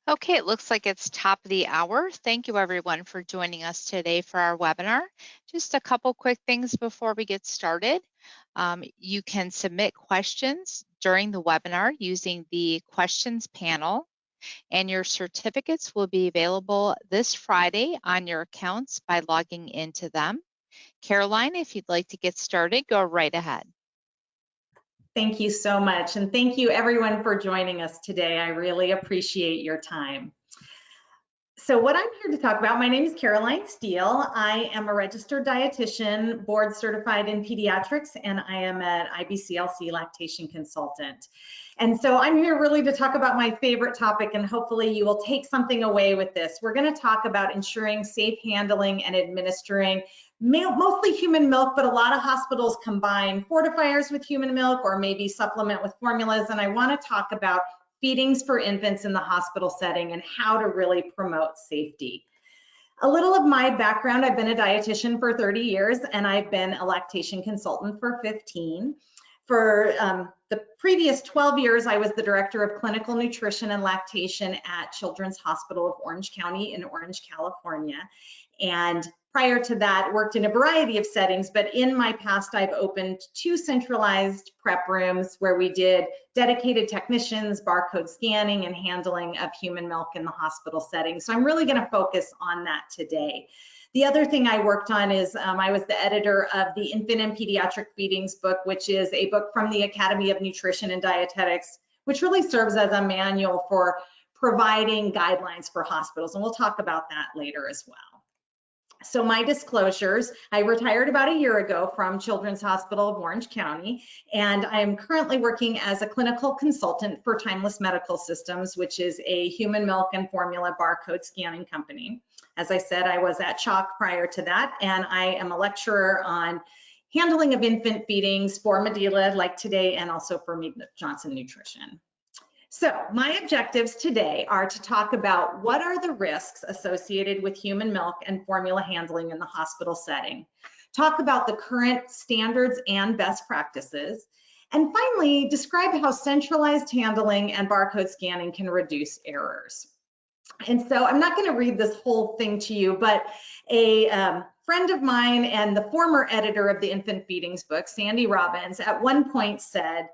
Okay, it looks like it's top of the hour. Thank you everyone for joining us today for our webinar. Just a couple quick things before we get started. You can submit questions during the webinar using the questions panel, and your certificates will be available this Friday on your accounts by logging into them. Caroline, if you'd like to get started, go right ahead. Thank you so much. And thank you everyone for joining us today. I really appreciate your time. So what I'm here to talk about, my name is Caroline Steele. I am a registered dietitian, board certified in pediatrics, and I am an IBCLC lactation consultant. And so I'm here really to talk about my favorite topic, and hopefully you will take something away with this. We're going to talk about ensuring safe handling and administering mostly human milk, but a lot of hospitals combine fortifiers with human milk or maybe supplement with formulas. And I want to talk about feedings for infants in the hospital setting and how to really promote safety. A little of my background, I've been a dietitian for 30 years and I've been a lactation consultant for 15. For the previous 12 years, I was the director of clinical nutrition and lactation at Children's Hospital of Orange County in Orange, California. And prior to that, worked in a variety of settings, but in my past, I've opened 2 centralized prep rooms where we did dedicated technicians, barcode scanning, and handling of human milk in the hospital setting. So I'm really going to focus on that today. The other thing I worked on is I was the editor of the Infant and Pediatric Feedings book, which is a book from the Academy of Nutrition and Dietetics, which really serves as a manual for providing guidelines for hospitals. And we'll talk about that later as well. So my disclosures, I retired about a year ago from Children's Hospital of Orange County, and I am currently working as a clinical consultant for Timeless Medical Systems, which is a human milk and formula barcode scanning company. As I said, I was at CHOC prior to that, and I am a lecturer on handling of infant feedings for Medela, like today, and also for Mead Johnson Nutrition. So my objectives today are to talk about what are the risks associated with human milk and formula handling in the hospital setting, talk about the current standards and best practices, and finally describe how centralized handling and barcode scanning can reduce errors. And so I'm not going to read this whole thing to you, but a friend of mine and the former editor of the Infant Feedings book, Sandy Robbins, at one point said,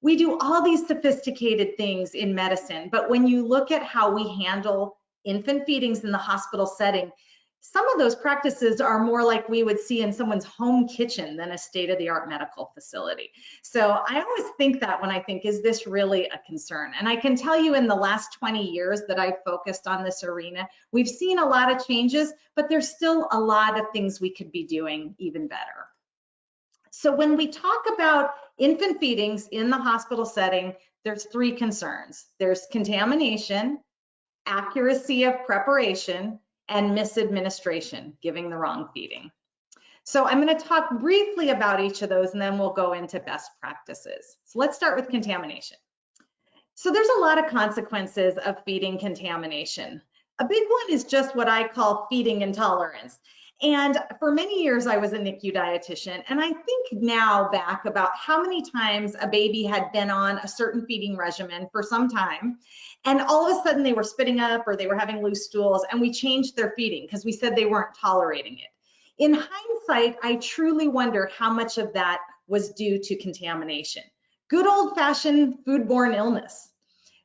"We do all these sophisticated things in medicine, but when you look at how we handle infant feedings in the hospital setting, some of those practices are more like we would see in someone's home kitchen than a state-of-the-art medical facility." So I always think that when I think, is this really a concern? And I can tell you in the last 20 years that I've focused on this arena, we've seen a lot of changes, but there's still a lot of things we could be doing even better. So when we talk about infant feedings in the hospital setting, there's 3 concerns. There's contamination, accuracy of preparation, and misadministration, giving the wrong feeding. So I'm going to talk briefly about each of those, and then we'll go into best practices. So let's start with contamination. So there's a lot of consequences of feeding contamination. A big one is just what I call feeding intolerance. And for many years, I was a NICU dietitian, and I think now back about how many times a baby had been on a certain feeding regimen for some time, and all of a sudden they were spitting up or they were having loose stools, and we changed their feeding because we said they weren't tolerating it. In hindsight, I truly wonder how much of that was due to contamination. Good old-fashioned foodborne illness.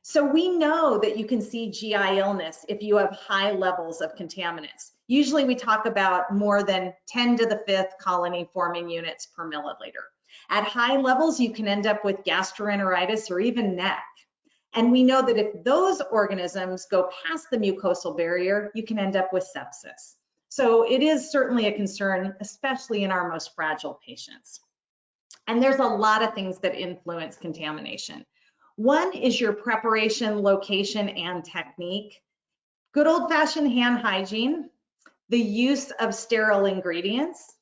So we know that you can see GI illness if you have high levels of contaminants. Usually we talk about more than 10 to the 5th colony forming units per milliliter. At high levels, you can end up with gastroenteritis or even NEC. And we know that if those organisms go past the mucosal barrier, you can end up with sepsis. So it is certainly a concern, especially in our most fragile patients. And there's a lot of things that influence contamination. One is your preparation, location, and technique. Good old-fashioned hand hygiene, the use of sterile ingredients,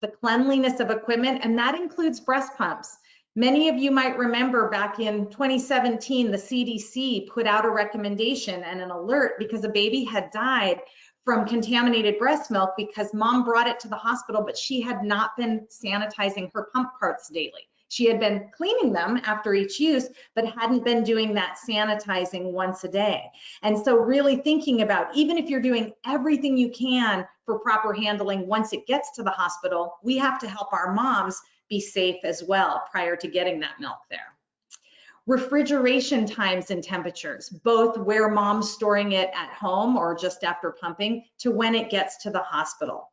the cleanliness of equipment, and that includes breast pumps. Many of you might remember back in 2017, the CDC put out a recommendation and an alert because a baby had died from contaminated breast milk because mom brought it to the hospital, but she had not been sanitizing her pump parts daily. She had been cleaning them after each use, but hadn't been doing that sanitizing once a day. And so really thinking about, even if you're doing everything you can for proper handling once it gets to the hospital, we have to help our moms be safe as well prior to getting that milk there. Refrigeration times and temperatures, both where mom's storing it at home or just after pumping to when it gets to the hospital.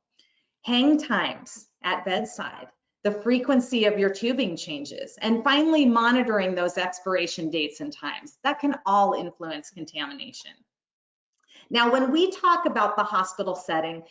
Hang times at bedside, the frequency of your tubing changes, and finally monitoring those expiration dates and times. That can all influence contamination. Now, when we talk about the hospital setting,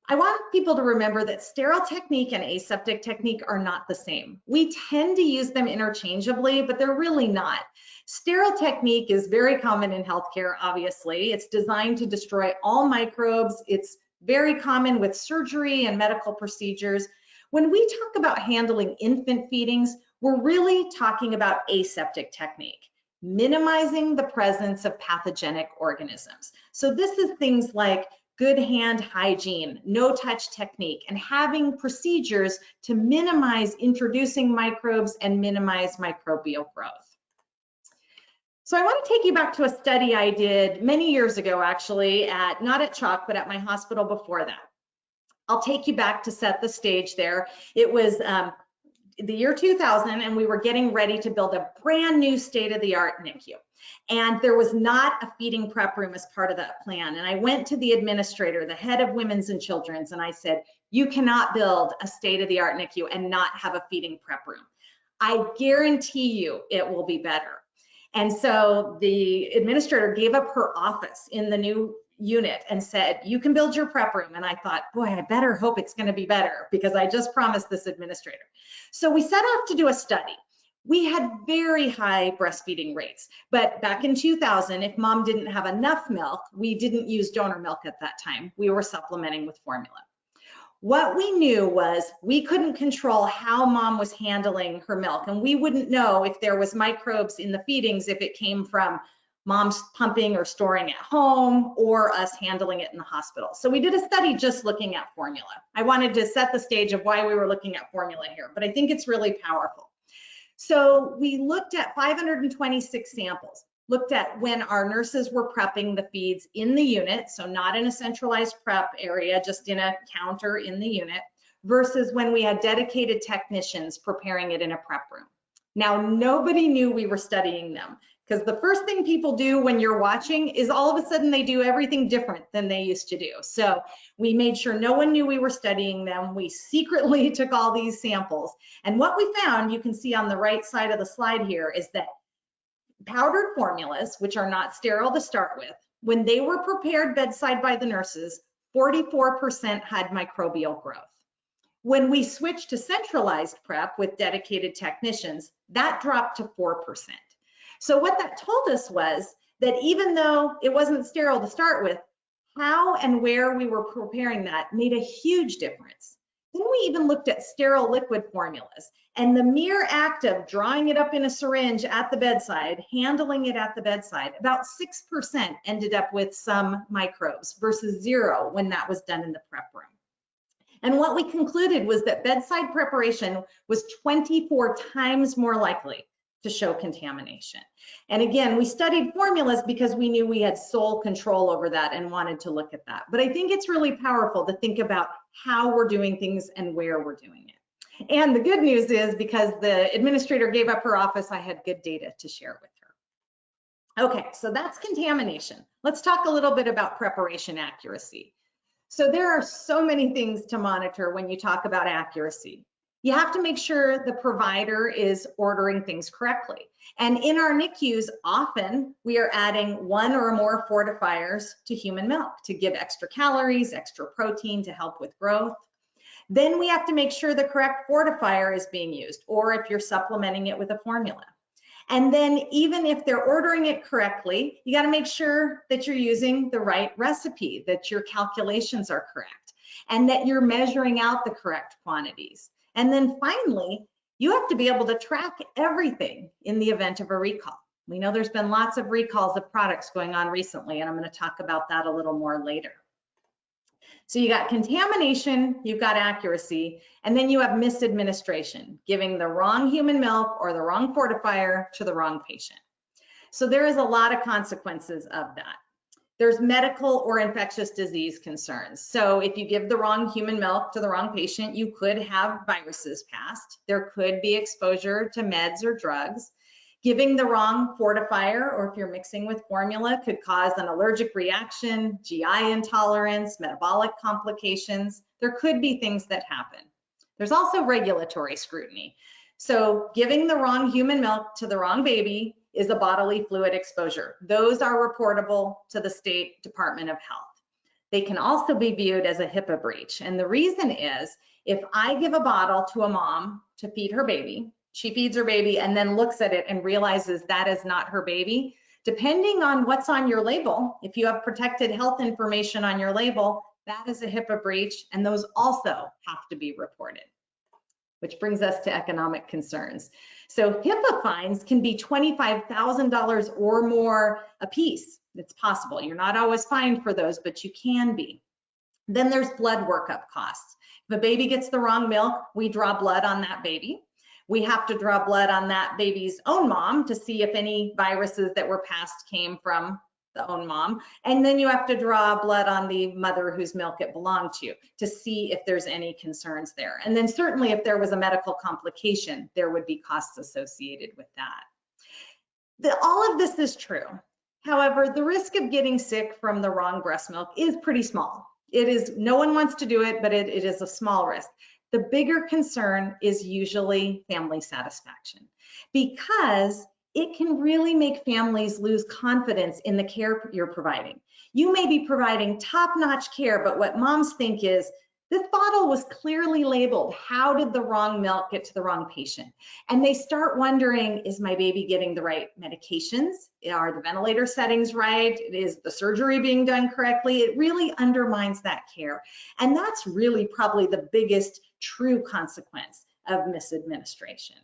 I want people to remember that sterile technique and aseptic technique are not the same. We tend to use them interchangeably, but they're really not. Sterile technique is very common in healthcare, obviously. It's designed to destroy all microbes. It's very common with surgery and medical procedures. When we talk about handling infant feedings, we're really talking about aseptic technique, minimizing the presence of pathogenic organisms. So this is things like good hand hygiene, no touch technique, and having procedures to minimize introducing microbes and minimize microbial growth. So I want to take you back to a study I did many years ago, actually, not at Chalk, but at my hospital before that. I'll take you back to set the stage there. It was the year 2000, and we were getting ready to build a brand new state-of-the-art NICU. And there was not a feeding prep room as part of that plan. And I went to the administrator, the head of Women's and Children's, and I said, you cannot build a state-of-the-art NICU and not have a feeding prep room. I guarantee you it will be better. And so the administrator gave up her office in the new unit and said, you can build your prep room. And I thought, boy, I better hope it's going to be better because I just promised this administrator. So we set off to do a study. We had very high breastfeeding rates, but back in 2000, if mom didn't have enough milk, we didn't use donor milk at that time. We were supplementing with formula. What we knew was we couldn't control how mom was handling her milk, and we wouldn't know if there was microbes in the feedings if it came from mom's pumping or storing at home or us handling it in the hospital. So we did a study just looking at formula. I wanted to set the stage of why we were looking at formula here, but I think it's really powerful. So we looked at 526 samples, looked at when our nurses were prepping the feeds in the unit, so not in a centralized prep area, just in a counter in the unit, versus when we had dedicated technicians preparing it in a prep room. Now, nobody knew we were studying them, because the first thing people do when you're watching is all of a sudden they do everything different than they used to do. So we made sure no one knew we were studying them. We secretly took all these samples. And what we found, you can see on the right side of the slide here, is that powdered formulas, which are not sterile to start with, when they were prepared bedside by the nurses, 44% had microbial growth. When we switched to centralized prep with dedicated technicians, that dropped to 4%. So what that told us was that even though it wasn't sterile to start with, how and where we were preparing that made a huge difference. Then we even looked at sterile liquid formulas, and the mere act of drawing it up in a syringe at the bedside, handling it at the bedside, about 6% ended up with some microbes versus 0 when that was done in the prep room. And what we concluded was that bedside preparation was 24 times more likely to show contamination. And again, we studied formulas because we knew we had sole control over that and wanted to look at that. But I think it's really powerful to think about how we're doing things and where we're doing it. And the good news is, because the administrator gave up her office, I had good data to share with her. Okay, so that's contamination. Let's talk a little bit about preparation accuracy. So there are so many things to monitor when you talk about accuracy. You have to make sure the provider is ordering things correctly. And in our NICUs, often we are adding 1 or more fortifiers to human milk to give extra calories, extra protein to help with growth. Then we have to make sure the correct fortifier is being used, or if you're supplementing it with a formula. And then even if they're ordering it correctly, you got to make sure that you're using the right recipe, that your calculations are correct, and that you're measuring out the correct quantities. And then finally, you have to be able to track everything in the event of a recall. We know there's been lots of recalls of products going on recently, and I'm going to talk about that a little more later. So you got contamination, you've got accuracy, and then you have misadministration, giving the wrong human milk or the wrong fortifier to the wrong patient. So there is a lot of consequences of that. There's medical or infectious disease concerns. So if you give the wrong human milk to the wrong patient, you could have viruses passed. There could be exposure to meds or drugs. Giving the wrong fortifier, or if you're mixing with formula, could cause an allergic reaction, GI intolerance, metabolic complications. There could be things that happen. There's also regulatory scrutiny. So giving the wrong human milk to the wrong baby is a bodily fluid exposure. Those are reportable to the State Department of Health. They can also be viewed as a HIPAA breach. And the reason is, if I give a bottle to a mom to feed her baby, she feeds her baby and then looks at it and realizes that is not her baby, depending on what's on your label, if you have protected health information on your label, that is a HIPAA breach, and those also have to be reported. Which brings us to economic concerns. So HIPAA fines can be $25,000 or more a piece. It's possible. You're not always fined for those, but you can be. Then there's blood workup costs. If a baby gets the wrong milk, we draw blood on that baby. We have to draw blood on that baby's own mom to see if any viruses that were passed came from the own mom. And then you have to draw blood on the mother whose milk it belonged to see if there's any concerns there. And then certainly if there was a medical complication, there would be costs associated with that. All of this is true. However, the risk of getting sick from the wrong breast milk is pretty small. It is, no one wants to do it, but it is a small risk. The bigger concern is usually family satisfaction, because it can really make families lose confidence in the care you're providing. You may be providing top-notch care, but what moms think is, this bottle was clearly labeled. How did the wrong milk get to the wrong patient? And they start wondering, is my baby getting the right medications? Are the ventilator settings right? Is the surgery being done correctly? It really undermines that care. And that's really probably the biggest true consequence of misadministration.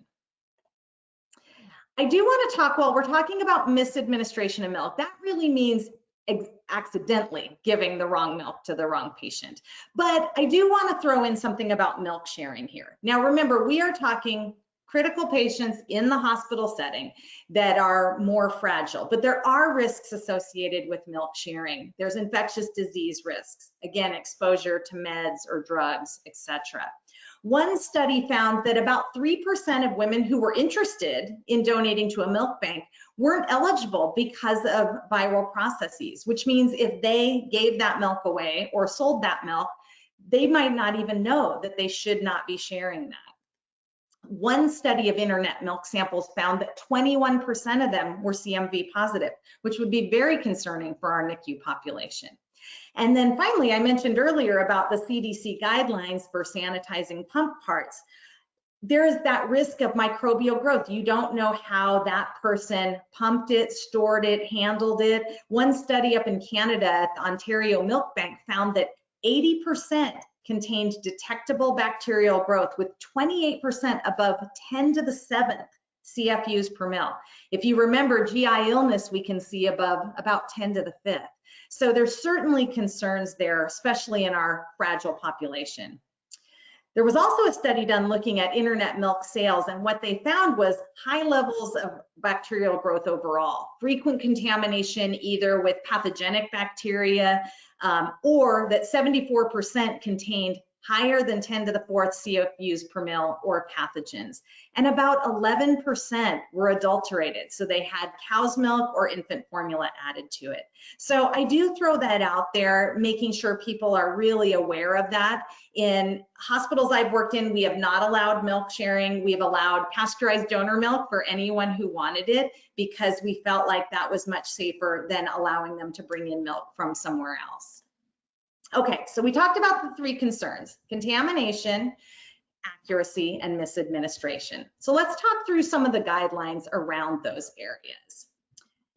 I do want to talk, while we're talking about misadministration of milk, that really means accidentally giving the wrong milk to the wrong patient. But I do want to throw in something about milk sharing here. Now remember, we are talking critical patients in the hospital setting that are more fragile, but there are risks associated with milk sharing. There's infectious disease risks, again, exposure to meds or drugs, etc. One study found that about 3% of women who were interested in donating to a milk bank weren't eligible because of viral processes, which means if they gave that milk away or sold that milk, they might not even know that they should not be sharing that. One study of internet milk samples found that 21% of them were CMV positive, which would be very concerning for our NICU population. And then finally, I mentioned earlier about the CDC guidelines for sanitizing pump parts. There is that risk of microbial growth. You don't know how that person pumped it, stored it, handled it. One study up in Canada at the Ontario Milk Bank found that 80% contained detectable bacterial growth, with 28% above 10 to the 7th CFUs per mil. If you remember GI illness, we can see above about 10 to the 5th. So there's certainly concerns there, especially in our fragile population. There was also a study done looking at internet milk sales, and what they found was high levels of bacterial growth overall, frequent contamination either with pathogenic bacteria, or that 74% contained higher than 10 to the 4th CFUs per mil or pathogens. And about 11% were adulterated. So they had cow's milk or infant formula added to it. So I do throw that out there, making sure people are really aware of that. In hospitals I've worked in, we have not allowed milk sharing. We've allowed pasteurized donor milk for anyone who wanted it, because we felt like that was much safer than allowing them to bring in milk from somewhere else. Okay, so we talked about the three concerns: contamination, accuracy, and misadministration. So let's talk through some of the guidelines around those areas.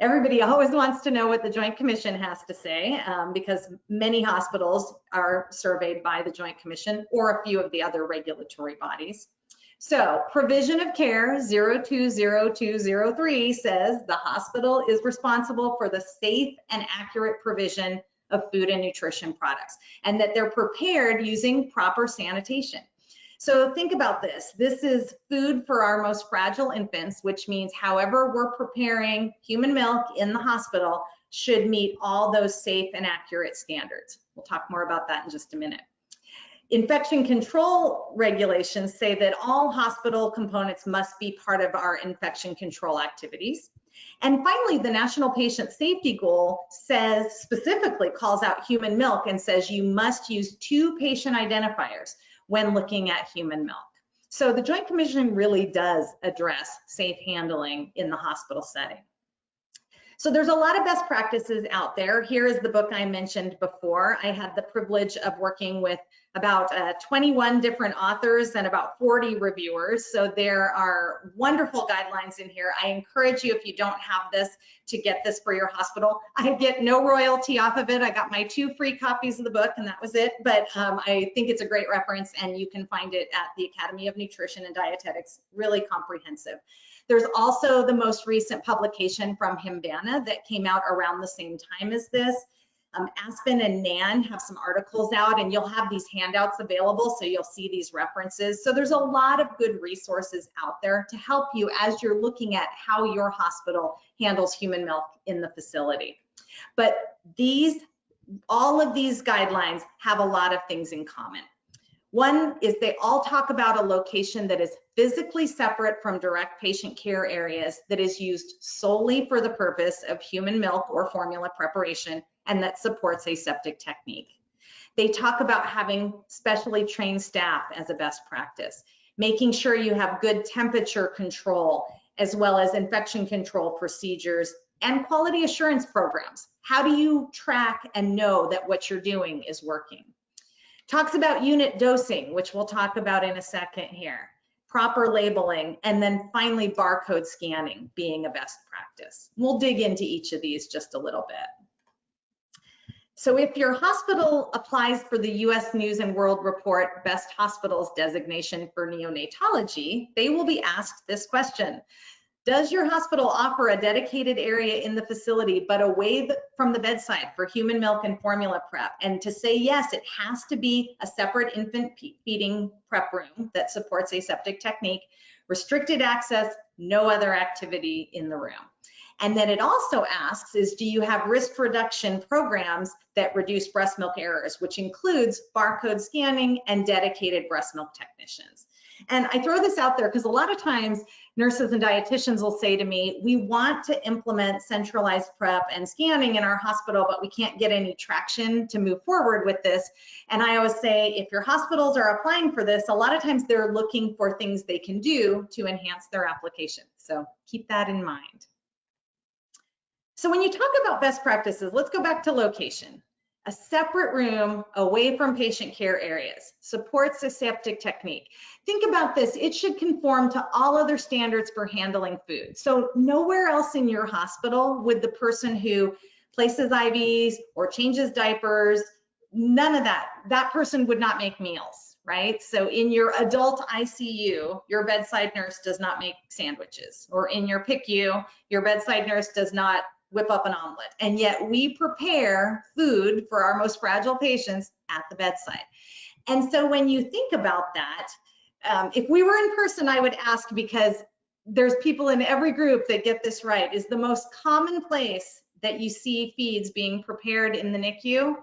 Everybody always wants to know what the Joint Commission has to say, because many hospitals are surveyed by the Joint Commission or a few of the other regulatory bodies. So provision of care 020203 says the hospital is responsible for the safe and accurate provision of food and nutrition products, and that they're prepared using proper sanitation. So think about this. This is food for our most fragile infants, which means however we're preparing human milk in the hospital should meet all those safe and accurate standards. We'll talk more about that in just a minute. Infection control regulations say that all hospital components must be part of our infection control activities. And finally, the National Patient Safety Goal says, specifically calls out human milk and says you must use 2 patient identifiers when looking at human milk. So the Joint Commission really does address safe handling in the hospital setting. So there's a lot of best practices out there. Here is the book I mentioned before. I had the privilege of working with about 21 different authors and about 40 reviewers. So there are wonderful guidelines in here. I encourage you, if you don't have this, to get this for your hospital. I get no royalty off of it. I got my 2 free copies of the book and that was it. But I think it's a great reference and you can find it at the Academy of Nutrition and Dietetics, really comprehensive. There's also the most recent publication from Humana that came out around the same time as this. Aspen and Nan have some articles out and you'll have these handouts available so you'll see these references. So there's a lot of good resources out there to help you as you're looking at how your hospital handles human milk in the facility. But all of these guidelines have a lot of things in common. One is they all talk about a location that is physically separate from direct patient care areas that is used solely for the purpose of human milk or formula preparation and that supports aseptic technique. They talk about having specially trained staff as a best practice, making sure you have good temperature control as well as infection control procedures and quality assurance programs. How do you track and know that what you're doing is working? Talks about unit dosing, which we'll talk about in a second here, proper labeling, and then finally barcode scanning being a best practice. We'll dig into each of these just a little bit. So if your hospital applies for the US News and World Report Best Hospitals designation for neonatology, they will be asked this question. Does your hospital offer a dedicated area in the facility but away from the bedside for human milk and formula prep? And to say yes, it has to be a separate infant feeding prep room that supports aseptic technique, restricted access, no other activity in the room. And then it also asks is, do you have risk reduction programs that reduce breast milk errors, which includes barcode scanning and dedicated breast milk technicians? And I throw this out there because a lot of times nurses and dietitians will say to me, we want to implement centralized prep and scanning in our hospital, but we can't get any traction to move forward with this. And I always say, if your hospitals are applying for this, a lot of times they're looking for things they can do to enhance their application. So keep that in mind. So when you talk about best practices, let's go back to location. A separate room away from patient care areas supports aseptic technique. Think about this, it should conform to all other standards for handling food. So nowhere else in your hospital would the person who places IVs or changes diapers, none of that person would not make meals, right? So in your adult ICU, your bedside nurse does not make sandwiches, or in your PICU, your bedside nurse does not whip up an omelet. And yet we prepare food for our most fragile patients at the bedside. And so when you think about that, if we were in person, I would ask, because there's people in every group that get this right, is the most common place that you see feeds being prepared in the NICU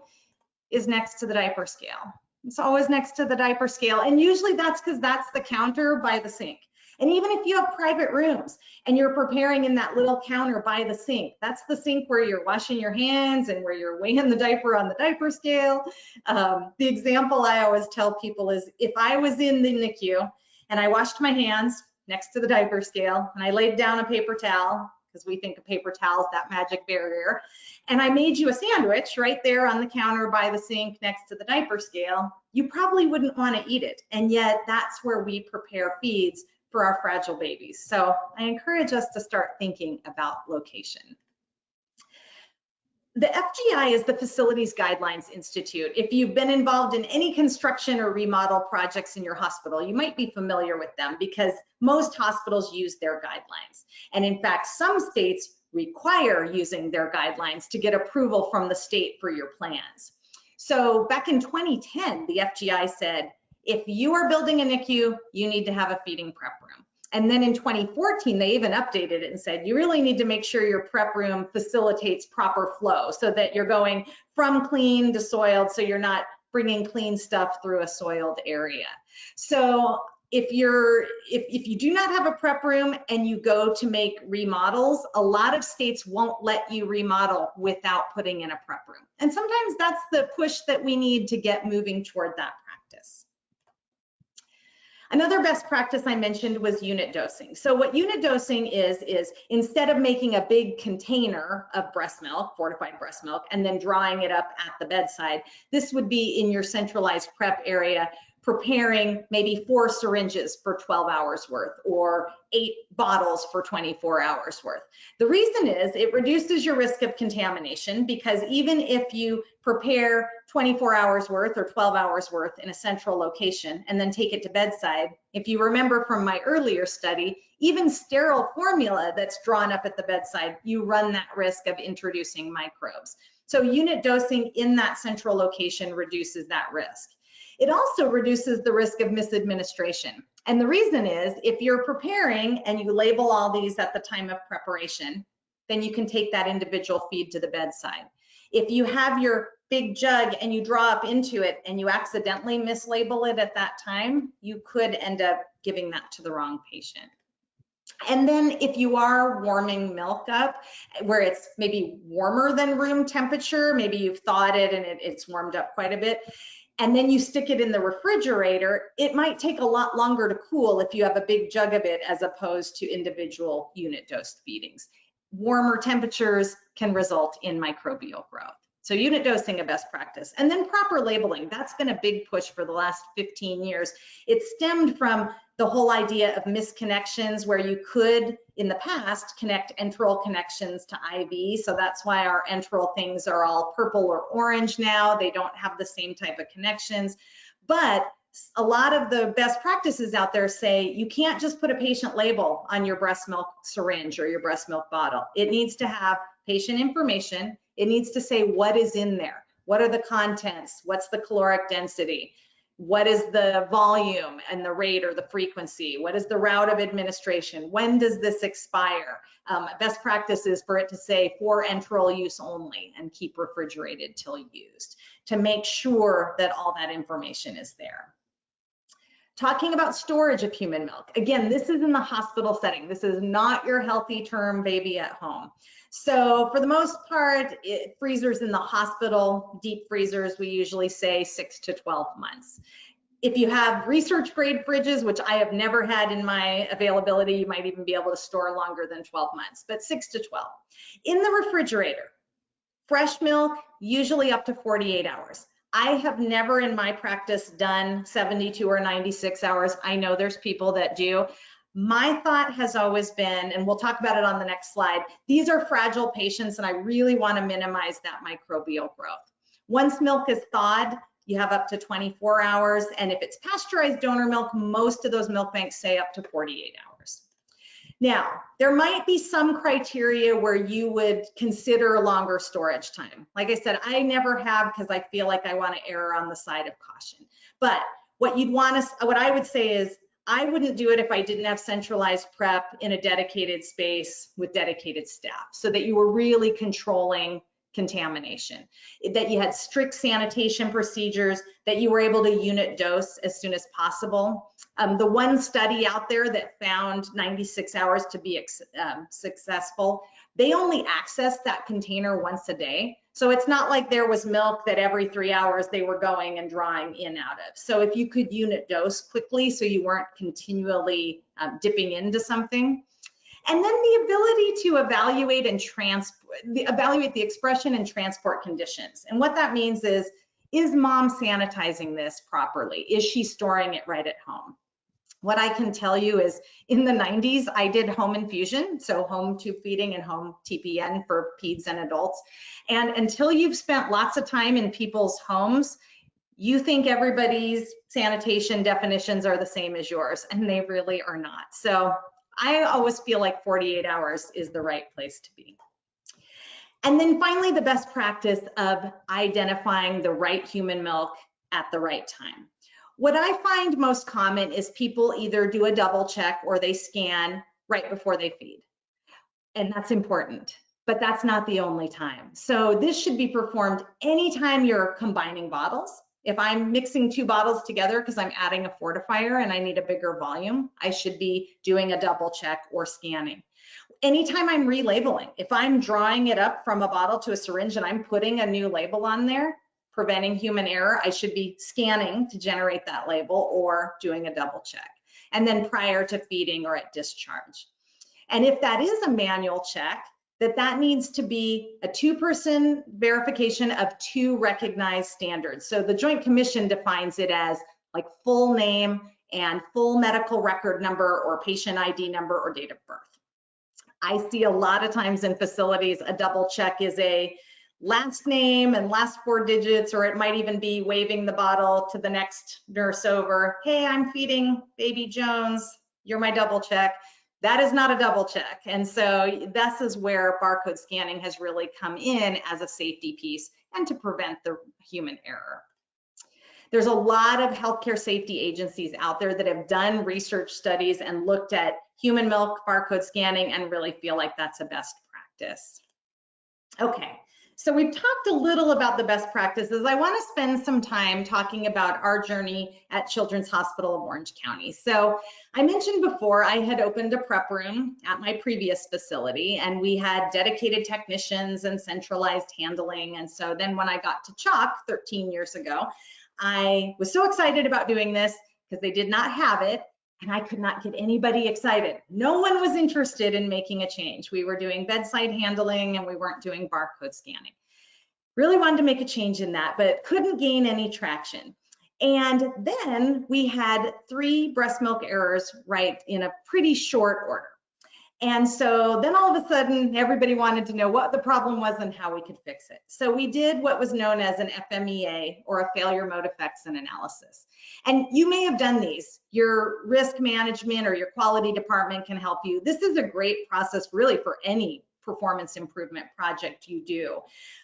is next to the diaper scale. It's always next to the diaper scale. And usually that's because that's the counter by the sink. And even if you have private rooms and you're preparing in that little counter by the sink, that's the sink where you're washing your hands and where you're weighing the diaper on the diaper scale. The example I always tell people is, if I was in the NICU and I washed my hands next to the diaper scale and I laid down a paper towel, because we think a paper towel is that magic barrier, and I made you a sandwich right there on the counter by the sink next to the diaper scale, you probably wouldn't want to eat it. And yet that's where we prepare feeds for our fragile babies. So I encourage us to start thinking about location. The FGI is the Facilities Guidelines Institute. If you've been involved in any construction or remodel projects in your hospital, you might be familiar with them because most hospitals use their guidelines. And in fact, some states require using their guidelines to get approval from the state for your plans. So back in 2010, the FGI said, if you are building a NICU, you need to have a feeding prep room. And then in 2014, they even updated it and said, you really need to make sure your prep room facilitates proper flow so that you're going from clean to soiled, so you're not bringing clean stuff through a soiled area. So if you do not have a prep room and you go to make remodels, a lot of states won't let you remodel without putting in a prep room. And sometimes that's the push that we need to get moving toward that practice. Another best practice I mentioned was unit dosing. So what unit dosing is instead of making a big container of breast milk, fortified breast milk, and then drawing it up at the bedside, this would be in your centralized prep area, preparing maybe 4 syringes for 12 hours worth or 8 bottles for 24 hours worth. The reason is it reduces your risk of contamination, because even if you prepare 24 hours worth or 12 hours worth in a central location and then take it to bedside, if you remember from my earlier study, even sterile formula that's drawn up at the bedside, you run that risk of introducing microbes. So unit dosing in that central location reduces that risk. It also reduces the risk of misadministration. And the reason is, if you're preparing and you label all these at the time of preparation, then you can take that individual feed to the bedside. If you have your big jug and you draw up into it and you accidentally mislabel it at that time, you could end up giving that to the wrong patient. And then if you are warming milk up, where it's maybe warmer than room temperature, maybe you've thawed it and it's warmed up quite a bit, and then you stick it in the refrigerator, it might take a lot longer to cool if you have a big jug of it as opposed to individual unit dosed feedings. Warmer temperatures can result in microbial growth. So unit dosing, a best practice. And then proper labeling, that's been a big push for the last 15 years. It stemmed from the whole idea of misconnections, where you could, in the past, connect enteral connections to IV. So that's why our enteral things are all purple or orange now. They don't have the same type of connections. But a lot of the best practices out there say you can't just put a patient label on your breast milk syringe or your breast milk bottle. It needs to have patient information. It needs to say what is in there. What are the contents? What's the caloric density? What is the volume and the rate or the frequency? What is the route of administration? When does this expire? Best practice is for it to say for enteral use only and keep refrigerated till used, to make sure that all that information is there. Talking about storage of human milk. Again, this is in the hospital setting. This is not your healthy term baby at home. So for the most part, freezers in the hospital, deep freezers, we usually say 6 to 12 months. If you have research grade fridges, which I have never had in my availability, you might even be able to store longer than 12 months, but 6 to 12. In the refrigerator, fresh milk, usually up to 48 hours. I have never in my practice done 72 or 96 hours. I know there's people that do. My thought has always been, and we'll talk about it on the next slide, these are fragile patients and I really want to minimize that microbial growth. Once milk is thawed, you have up to 24 hours. And if it's pasteurized donor milk, most of those milk banks say up to 48 hours. Now, there might be some criteria where you would consider a longer storage time. Like I said, I never have, because I feel like I want to err on the side of caution. But what I would say is, I wouldn't do it if I didn't have centralized prep in a dedicated space with dedicated staff, so that you were really controlling contamination, that you had strict sanitation procedures, that you were able to unit dose as soon as possible. The one study out there that found 96 hours to be successful, they only accessed that container once a day. So it's not like there was milk that every 3 hours they were going and drawing in out of. So if you could unit dose quickly so you weren't continually dipping into something. And then the ability to evaluate and evaluate the expression and transport conditions. And what that means is mom sanitizing this properly? Is she storing it right at home? What I can tell you is in the 90s, I did home infusion, so home tube feeding and home TPN for peds and adults. And until you've spent lots of time in people's homes, you think everybody's sanitation definitions are the same as yours, and they really are not. So I always feel like 48 hours is the right place to be. And then finally, the best practice of identifying the right human milk at the right time. What I find most common is people either do a double check or they scan right before they feed. And that's important, but that's not the only time. So this should be performed anytime you're combining bottles. If I'm mixing two bottles together because I'm adding a fortifier and I need a bigger volume, I should be doing a double check or scanning. Anytime I'm relabeling, if I'm drawing it up from a bottle to a syringe and I'm putting a new label on there, preventing human error, I should be scanning to generate that label or doing a double check. And then prior to feeding or at discharge. And if that is a manual check, that needs to be a two-person verification of two recognized standards. So the Joint Commission defines it as like full name and full medical record number or patient ID number or date of birth. I see a lot of times in facilities, a double check is a last name and last four digits, or it might even be waving the bottle to the next nurse over. Hey, I'm feeding baby Jones. You're my double check. That is not a double check. And so this is where barcode scanning has really come in as a safety piece and to prevent the human error. There's a lot of healthcare safety agencies out there that have done research studies and looked at human milk barcode scanning and really feel like that's a best practice. Okay, so we've talked a little about the best practices. I want to spend some time talking about our journey at Children's Hospital of Orange County. So I mentioned before I had opened a prep room at my previous facility, and we had dedicated technicians and centralized handling. And so then when I got to Chalk 13 years ago, I was so excited about doing this because they did not have it, and I could not get anybody excited. No one was interested in making a change. We were doing bedside handling and we weren't doing barcode scanning. Really wanted to make a change in that, but couldn't gain any traction. And then we had 3 breast milk errors right in a pretty short order. And so then all of a sudden, everybody wanted to know what the problem was and how we could fix it. So we did what was known as an Fmea, or a failure mode effects and analysis. And you may have done these. Your risk management or your quality department can help you. This is a great process really for any performance improvement project you do.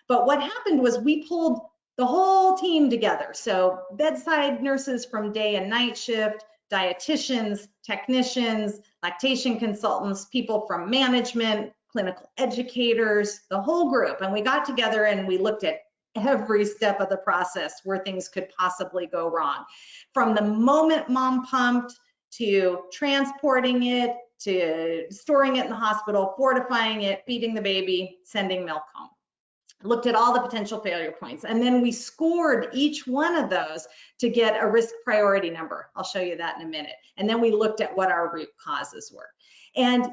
But what happened was we pulled the whole team together. So bedside nurses from day and night shift, dietitians, technicians, lactation consultants, people from management, clinical educators, the whole group. And we got together and we looked at every step of the process where things could possibly go wrong. From the moment mom pumped, to transporting it, to storing it in the hospital, fortifying it, feeding the baby, sending milk home. Looked at all the potential failure points, and then we scored each one of those to get a risk priority number. I'll show you that in a minute. And then we looked at what our root causes were. And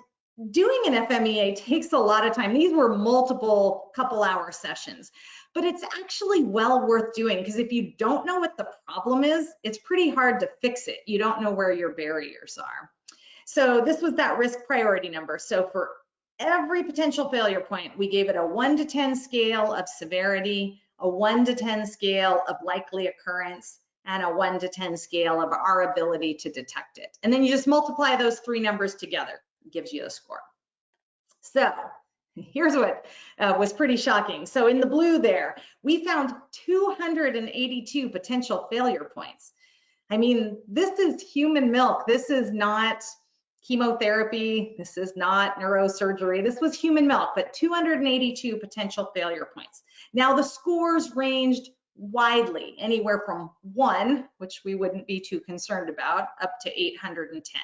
doing an Fmea takes a lot of time. These were multiple couple-hour sessions, but it's actually well worth doing, because if you don't know what the problem is, it's pretty hard to fix it. You don't know where your barriers are. So this was that risk priority number. So for every potential failure point, we gave it a 1 to 10 scale of severity, a 1 to 10 scale of likely occurrence, and a 1 to 10 scale of our ability to detect it. And then you just multiply those 3 numbers together, it gives you a score. So here's what was pretty shocking. So in the blue there, we found 282 potential failure points. I mean, this is human milk. This is not chemotherapy. This is not neurosurgery. This was human milk, but 282 potential failure points. Now the scores ranged widely, anywhere from 1, which we wouldn't be too concerned about, up to 810.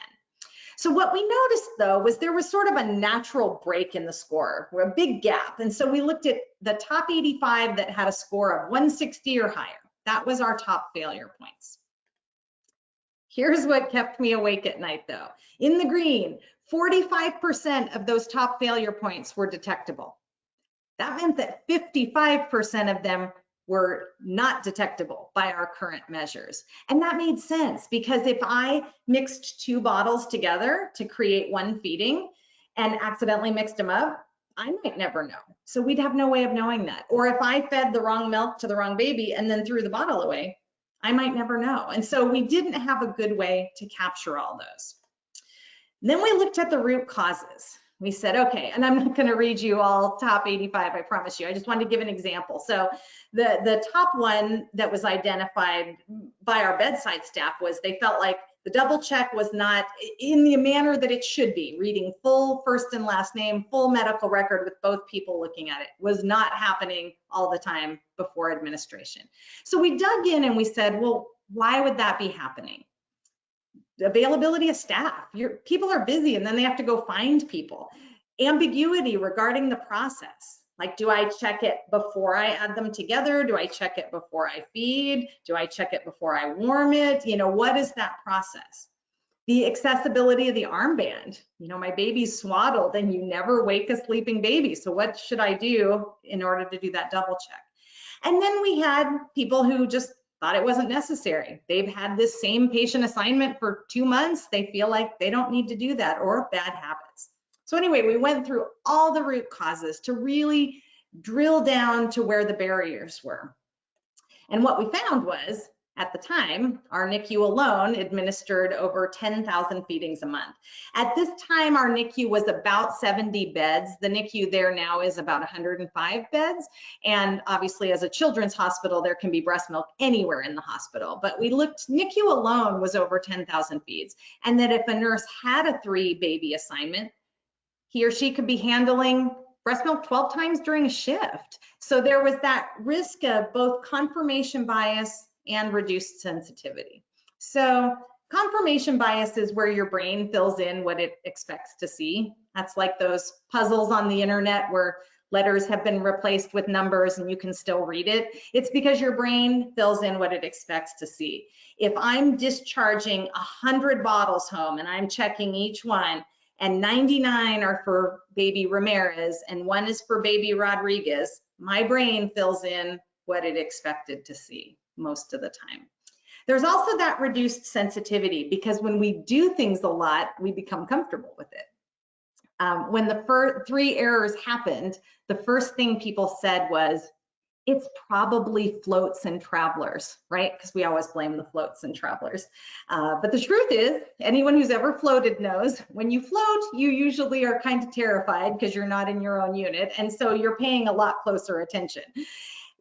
So what we noticed though was there was sort of a natural break in the score, or a big gap. And so we looked at the top 85 that had a score of 160 or higher. That was our top failure points. Here's what kept me awake at night though. In the green, 45% of those top failure points were detectable. That meant that 55% of them were not detectable by our current measures. And that made sense, because if I mixed 2 bottles together to create 1 feeding and accidentally mixed them up, I might never know. So we'd have no way of knowing that. Or if I fed the wrong milk to the wrong baby and then threw the bottle away, I might never know. And so we didn't have a good way to capture all those. And then we looked at the root causes. We said, okay, and I'm not going to read you all top 85, I promise you. I just wanted to give an example. So the top one that was identified by our bedside staff was they felt like the double check was not in the manner that it should be. Reading full first and last name, full medical record with both people looking at it was not happening all the time before administration. So we dug in and we said, well, why would that be happening? Availability of staff. People are busy and then they have to go find people. Ambiguity regarding the process. Like, do I check it before I add them together? Do I check it before I feed? Do I check it before I warm it? You know, what is that process? The accessibility of the armband. You know, my baby's swaddled and you never wake a sleeping baby. So what should I do in order to do that double check? And then we had people who just thought it wasn't necessary. They've had this same patient assignment for 2 months. They feel like they don't need to do that, or bad habits. So anyway, we went through all the root causes to really drill down to where the barriers were. And what we found was, at the time, our NICU alone administered over 10,000 feedings a month. At this time, our NICU was about 70 beds. The NICU there now is about 105 beds. And obviously, as a children's hospital, there can be breast milk anywhere in the hospital. But we looked, NICU alone was over 10,000 feeds. And that if a nurse had a 3-baby assignment, he or she could be handling breast milk 12 times during a shift. So there was that risk of both confirmation bias and reduced sensitivity. So confirmation bias is where your brain fills in what it expects to see. That's like those puzzles on the internet where letters have been replaced with numbers and you can still read it. It's because your brain fills in what it expects to see. If I'm discharging 100 bottles home and I'm checking each one, and 99 are for baby Ramirez and 1 is for baby Rodriguez, my brain fills in what it expected to see most of the time. There's also that reduced sensitivity because when we do things a lot, we become comfortable with it. When the first 3 errors happened, the first thing people said was, it's probably floats and travelers, right? Because we always blame the floats and travelers. But the truth is, anyone who's ever floated knows when you float, you usually are kind of terrified because you're not in your own unit. And so you're paying a lot closer attention.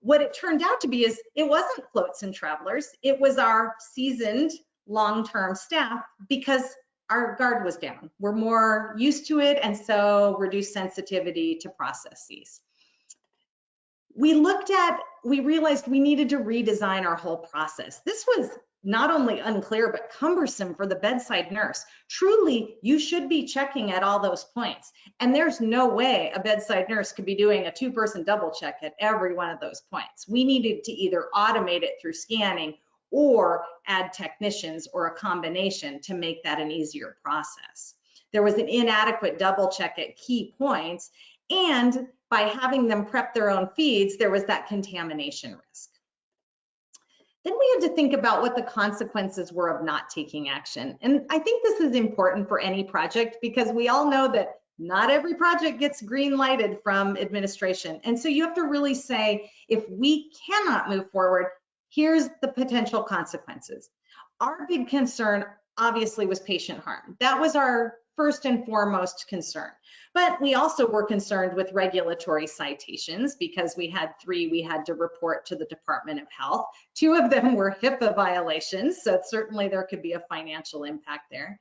What it turned out to be is it wasn't floats and travelers. It was our seasoned long-term staff because our guard was down. We're more used to it and so reduced sensitivity to processes. We realized we needed to redesign our whole process. This was not only unclear, but cumbersome for the bedside nurse. Truly, you should be checking at all those points. And there's no way a bedside nurse could be doing a 2-person double check at every one of those points. We needed to either automate it through scanning or add technicians or a combination to make that an easier process. There was an inadequate double check at key points, and by having them prep their own feeds, there was that contamination risk. Then we had to think about what the consequences were of not taking action. And I think this is important for any project because we all know that not every project gets green lighted from administration. And so you have to really say, if we cannot move forward, here's the potential consequences. Our big concern obviously was patient harm. That was our first and foremost concern. But we also were concerned with regulatory citations because we had 3 we had to report to the Department of Health. 2 of them were HIPAA violations, so certainly there could be a financial impact there.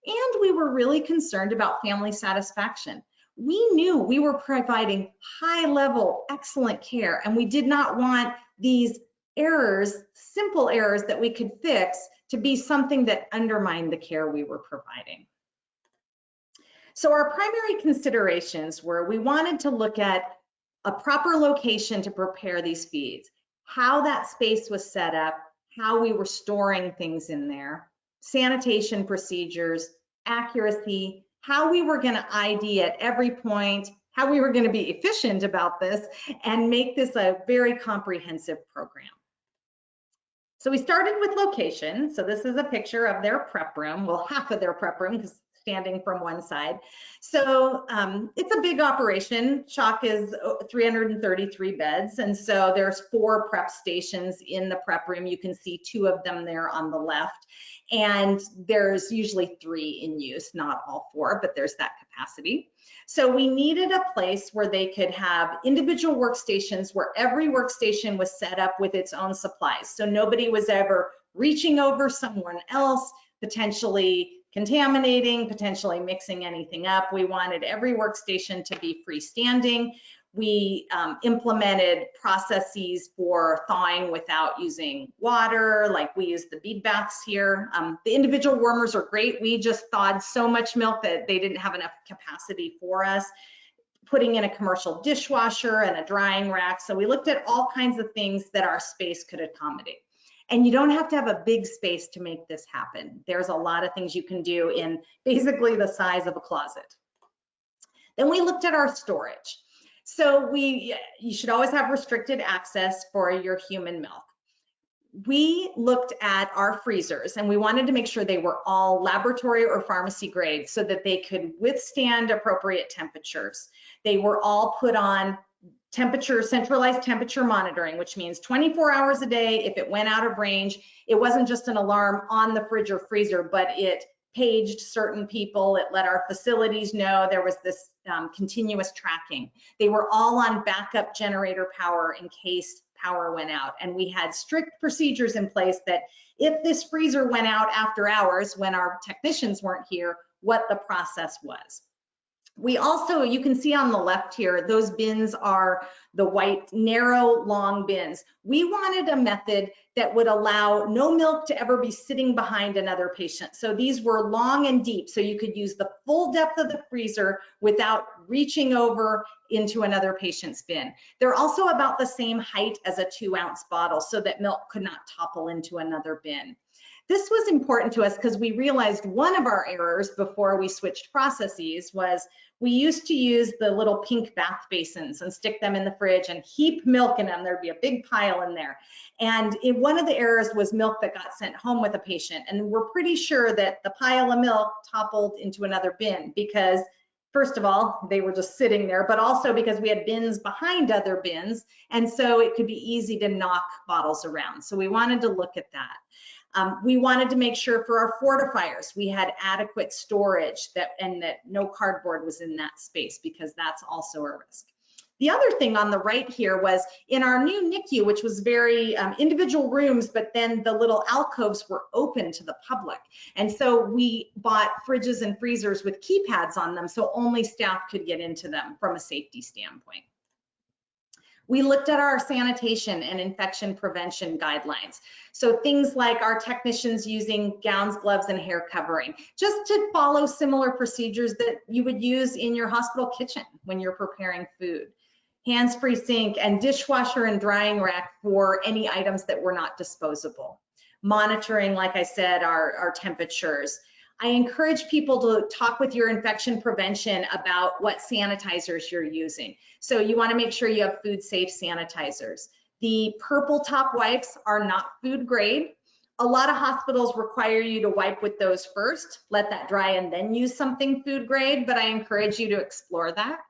And we were really concerned about family satisfaction. We knew we were providing high-level, excellent care, and we did not want these errors, simple errors that we could fix, to be something that undermined the care we were providing. So our primary considerations were we wanted to look at a proper location to prepare these feeds, how that space was set up, how we were storing things in there, sanitation procedures, accuracy, how we were going to ID at every point, how we were going to be efficient about this, and make this a very comprehensive program. So we started with location. So this is a picture of their prep room, well, half of their prep room, because standing from one side. So it's a big operation. Shock is 333 beds. And so there's 4 prep stations in the prep room. You can see 2 of them there on the left. And there's usually 3 in use, not all 4, but there's that capacity. So we needed a place where they could have individual workstations where every workstation was set up with its own supplies. So nobody was ever reaching over someone else, potentially contaminating, potentially mixing anything up. We wanted every workstation to be freestanding. We implemented processes for thawing without using water, like we use the bead baths here. The individual warmers are great. We just thawed so much milk that they didn't have enough capacity for us. Putting in a commercial dishwasher and a drying rack. So we looked at all kinds of things that our space could accommodate. And you don't have to have a big space to make this happen. There's a lot of things you can do in basically the size of a closet. Then we looked at our storage. So you should always have restricted access for your human milk. We looked at our freezers and we wanted to make sure they were all laboratory or pharmacy grade so that they could withstand appropriate temperatures. They were all put on centralized temperature monitoring, which means 24 hours a day. If it went out of range, it wasn't just an alarm on the fridge or freezer, but it paged certain people. It let our facilities know. There was this continuous tracking. They were all on backup generator power in case power went out. And we had strict procedures in place that if this freezer went out after hours when our technicians weren't here, what the process was. We also, you can see on the left here, those bins are the white, narrow, long bins. We wanted a method that would allow no milk to ever be sitting behind another patient. So these were long and deep, so you could use the full depth of the freezer without reaching over into another patient's bin. They're also about the same height as a 2-ounce bottle so that milk could not topple into another bin. This was important to us because we realized one of our errors before we switched processes was we used to use the little pink bath basins and stick them in the fridge and heap milk in them. There'd be a big pile in there. And one of the errors was milk that got sent home with a patient. And we're pretty sure that the pile of milk toppled into another bin because, first of all, they were just sitting there, but also because we had bins behind other bins. And so it could be easy to knock bottles around. So we wanted to look at that. We wanted to make sure for our fortifiers, we had adequate storage and that no cardboard was in that space because that's also a risk. The other thing on the right here was in our new NICU, which was very individual rooms, but then the little alcoves were open to the public. And so we bought fridges and freezers with keypads on them so only staff could get into them from a safety standpoint. We looked at our sanitation and infection prevention guidelines. So things like our technicians using gowns, gloves, and hair covering, just to follow similar procedures that you would use in your hospital kitchen when you're preparing food. Hands-free sink and dishwasher and drying rack for any items that were not disposable. Monitoring, like I said, our temperatures. I encourage people to talk with your infection prevention about what sanitizers you're using. So you want to make sure you have food safe sanitizers. The purple top wipes are not food grade. A lot of hospitals require you to wipe with those first, let that dry, and then use something food grade, but I encourage you to explore that.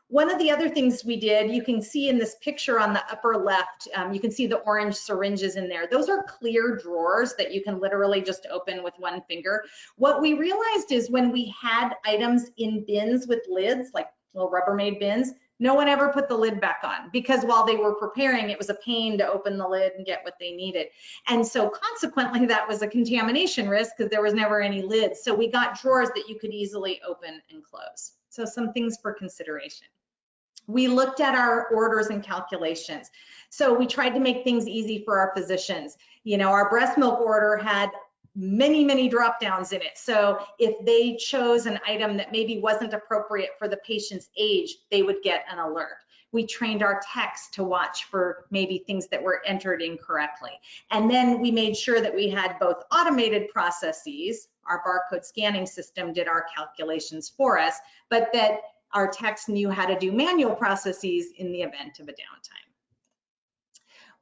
One of the other things we did, you can see in this picture on the upper left, you can see the orange syringes in there. Those are clear drawers that you can literally just open with one finger. What we realized is when we had items in bins with lids, like little Rubbermaid bins, no one ever put the lid back on because while they were preparing, it was a pain to open the lid and get what they needed. And so consequently, that was a contamination risk because there was never any lids. So we got drawers that you could easily open and close. So some things for consideration. We looked at our orders and calculations. So we tried to make things easy for our physicians. You know, our breast milk order had many drop downs in it. So if they chose an item that maybe wasn't appropriate for the patient's age, they would get an alert. We trained our techs to watch for maybe things that were entered incorrectly. And then we made sure that we had both automated processes, our barcode scanning system did our calculations for us, but that our techs knew how to do manual processes in the event of a downtime.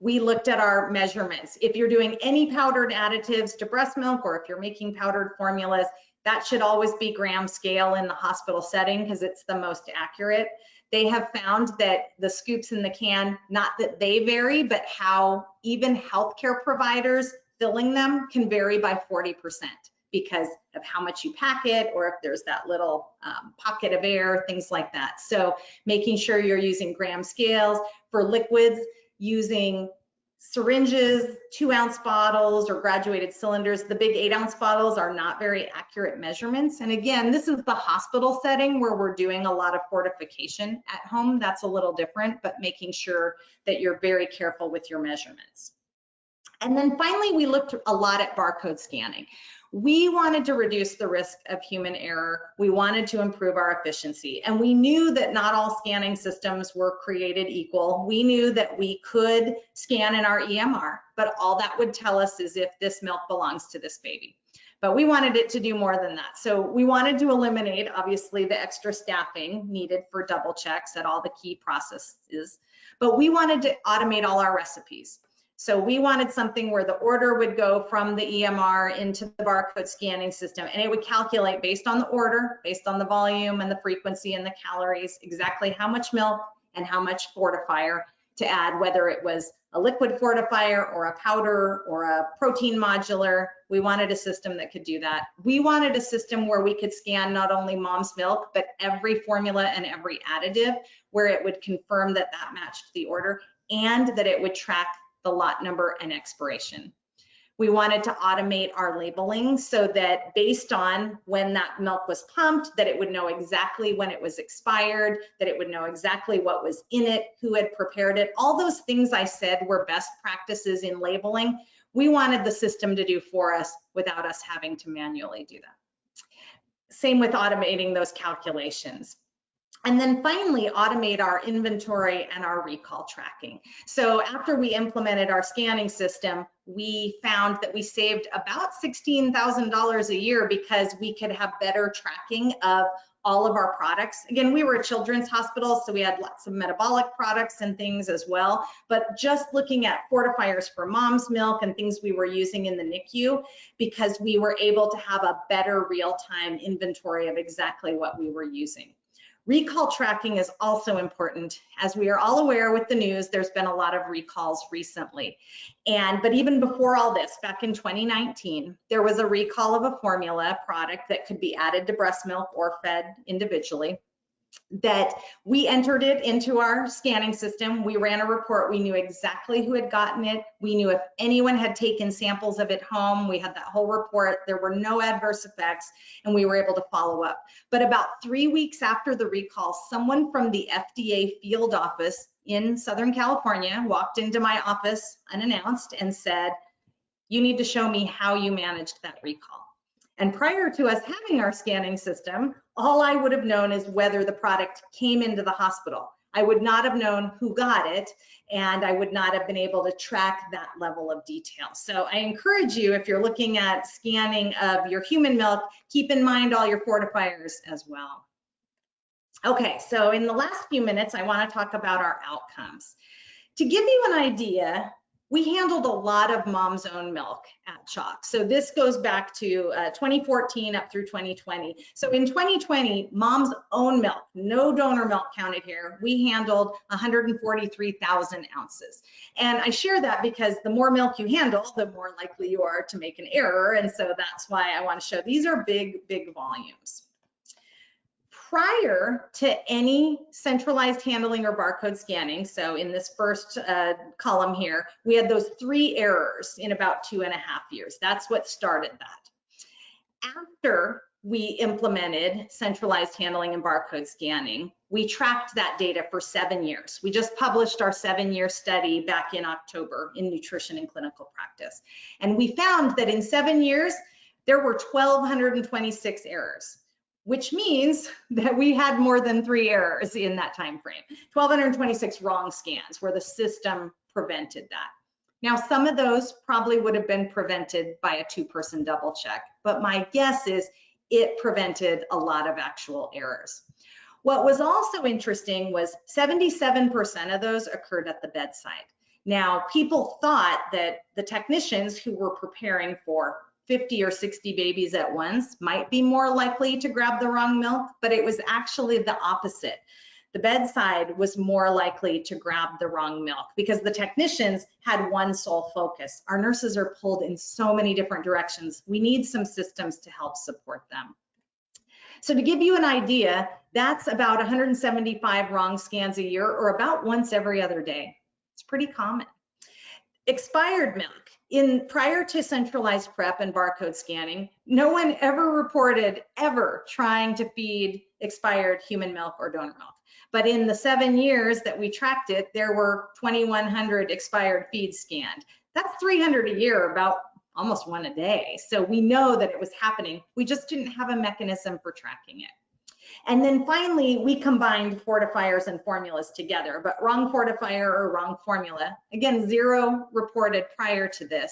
We looked at our measurements. If you're doing any powdered additives to breast milk, or if you're making powdered formulas, that should always be gram scale in the hospital setting because it's the most accurate. They have found that the scoops in the can, not that they vary, but how even healthcare providers filling them can vary by 40% because of how much you pack it, or if there's that little pocket of air, things like that. So making sure you're using gram scales. For liquids, using syringes, 2-ounce bottles, or graduated cylinders. The big 8-ounce bottles are not very accurate measurements. And again, this is the hospital setting where we're doing a lot of fortification. At home, that's a little different, but making sure that you're very careful with your measurements. And then finally, we looked a lot at barcode scanning. We wanted to reduce the risk of human error. We wanted to improve our efficiency. And we knew that not all scanning systems were created equal. We knew that we could scan in our EMR, but all that would tell us is if this milk belongs to this baby. But we wanted it to do more than that. So we wanted to eliminate, obviously, the extra staffing needed for double checks at all the key processes. But we wanted to automate all our recipes. So we wanted something where the order would go from the EMR into the barcode scanning system, and it would calculate based on the order, based on the volume and the frequency and the calories, exactly how much milk and how much fortifier to add, whether it was a liquid fortifier or a powder or a protein modular. We wanted a system that could do that. We wanted a system where we could scan not only mom's milk, but every formula and every additive, where it would confirm that that matched the order and that it would track the lot number and expiration. We wanted to automate our labeling so that based on when that milk was pumped, that it would know exactly when it was expired, that it would know exactly what was in it, who had prepared it. All those things I said were best practices in labeling. We wanted the system to do for us without us having to manually do that. Same with automating those calculations. And then finally, automate our inventory and our recall tracking. So after we implemented our scanning system, we found that we saved about $16,000 a year because we could have better tracking of all of our products. Again, we were a children's hospital, so we had lots of metabolic products and things as well. But just looking at fortifiers for mom's milk and things we were using in the NICU, because we were able to have a better real-time inventory of exactly what we were using. Recall tracking is also important. As we are all aware with the news, there's been a lot of recalls recently. But even before all this, back in 2019, there was a recall of a formula product that could be added to breast milk or fed individually, that we entered it into our scanning system. We ran a report. We knew exactly who had gotten it. We knew if anyone had taken samples of it home. We had that whole report. There were no adverse effects, and we were able to follow up. But about 3 weeks after the recall, someone from the FDA field office in Southern California walked into my office unannounced and said, "You need to show me how you managed that recall." And prior to us having our scanning system, all I would have known is whether the product came into the hospital. I would not have known who got it, and I would not have been able to track that level of detail. So I encourage you, if you're looking at scanning of your human milk, keep in mind all your fortifiers as well. Okay, so in the last few minutes, I want to talk about our outcomes. To give you an idea, we handled a lot of mom's own milk at CHOC. So this goes back to 2014 up through 2020. So in 2020, mom's own milk, no donor milk counted here, we handled 143,000 ounces. And I share that because the more milk you handle, the more likely you are to make an error. And so that's why I want to show these are big, big volumes. Prior to any centralized handling or barcode scanning, so in this first column here, we had those 3 errors in about 2.5 years. That's what started that. After we implemented centralized handling and barcode scanning, we tracked that data for 7 years. We just published our 7-year study back in October in Nutrition and Clinical Practice. And we found that in 7 years, there were 1,226 errors, which means that we had more than 3 errors in that time frame. 1,226 wrong scans where the system prevented that. Now, some of those probably would have been prevented by a 2-person double check, but my guess is it prevented a lot of actual errors. What was also interesting was 77% of those occurred at the bedside. Now, people thought that the technicians who were preparing for 50 or 60 babies at once might be more likely to grab the wrong milk, but it was actually the opposite. The bedside was more likely to grab the wrong milk because the technicians had one sole focus. Our nurses are pulled in so many different directions. We need some systems to help support them. So to give you an idea, that's about 175 wrong scans a year, or about once every other day. It's pretty common. Expired milk. Prior to centralized prep and barcode scanning, no one ever reported trying to feed expired human milk or donor milk. But in the 7 years that we tracked it, there were 2,100 expired feeds scanned. That's 300 a year, about almost one a day. So we know that it was happening. We just didn't have a mechanism for tracking it. And then finally, we combined fortifiers and formulas together, but wrong fortifier or wrong formula, again, 0 reported prior to this.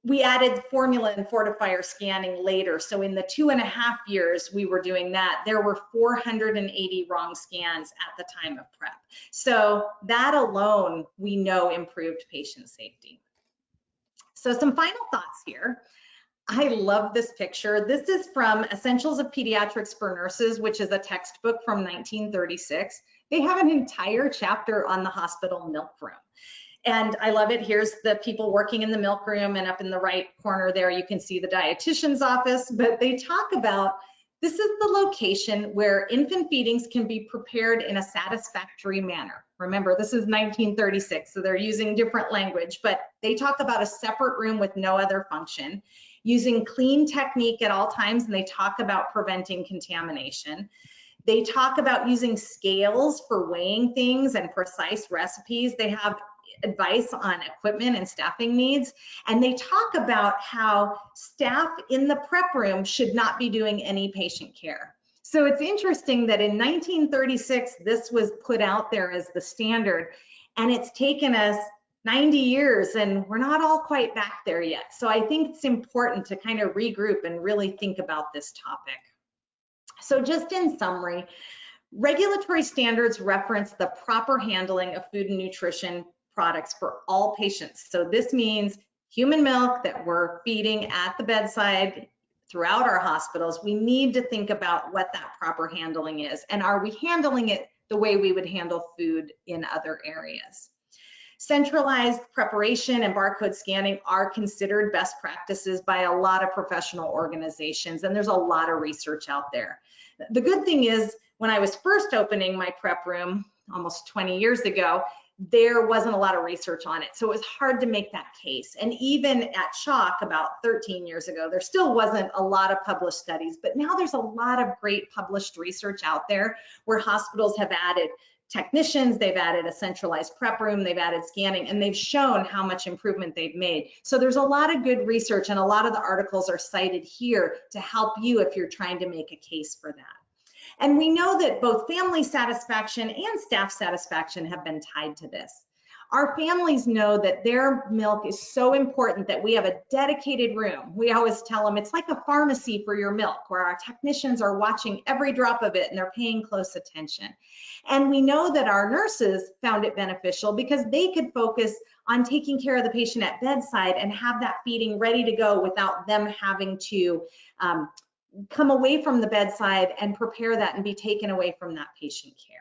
We added formula and fortifier scanning later. So in the 2.5 years we were doing that, there were 480 wrong scans at the time of prep. So that alone, we know improved patient safety. So some final thoughts here. I love this picture. This is from Essentials of Pediatrics for Nurses, which is a textbook from 1936. They have an entire chapter on the hospital milk room. And I love it. Here's the people working in the milk room, and up in the right corner there, you can see the dietitian's office. But they talk about, this is the location where infant feedings can be prepared in a satisfactory manner. Remember, this is 1936, so they're using different language, but they talk about a separate room with no other function, using clean technique at all times, and they talk about preventing contamination. They talk about using scales for weighing things and precise recipes. They have advice on equipment and staffing needs, and they talk about how staff in the prep room should not be doing any patient care. So it's interesting that in 1936, this was put out there as the standard, and it's taken us 90 years and we're not all quite back there yet. So I think it's important to kind of regroup and really think about this topic. So just in summary, regulatory standards reference the proper handling of food and nutrition products for all patients. So this means human milk that we're feeding at the bedside throughout our hospitals. We need to think about what that proper handling is, and are we handling it the way we would handle food in other areas. Centralized preparation and barcode scanning are considered best practices by a lot of professional organizations, and there's a lot of research out there. The good thing is, when I was first opening my prep room almost 20 years ago, there wasn't a lot of research on it. So it was hard to make that case. And even at Chalk about 13 years ago, there still wasn't a lot of published studies, but now there's a lot of great published research out there where hospitals have added technicians, they've added a centralized prep room, they've added scanning, and they've shown how much improvement they've made. So there's a lot of good research, and a lot of the articles are cited here to help you if you're trying to make a case for that. And we know that both family satisfaction and staff satisfaction have been tied to this. Our families know that their milk is so important that we have a dedicated room. We always tell them it's like a pharmacy for your milk, where our technicians are watching every drop of it and they're paying close attention. And we know that our nurses found it beneficial because they could focus on taking care of the patient at bedside and have that feeding ready to go without them having to come away from the bedside and prepare that and be taken away from that patient care.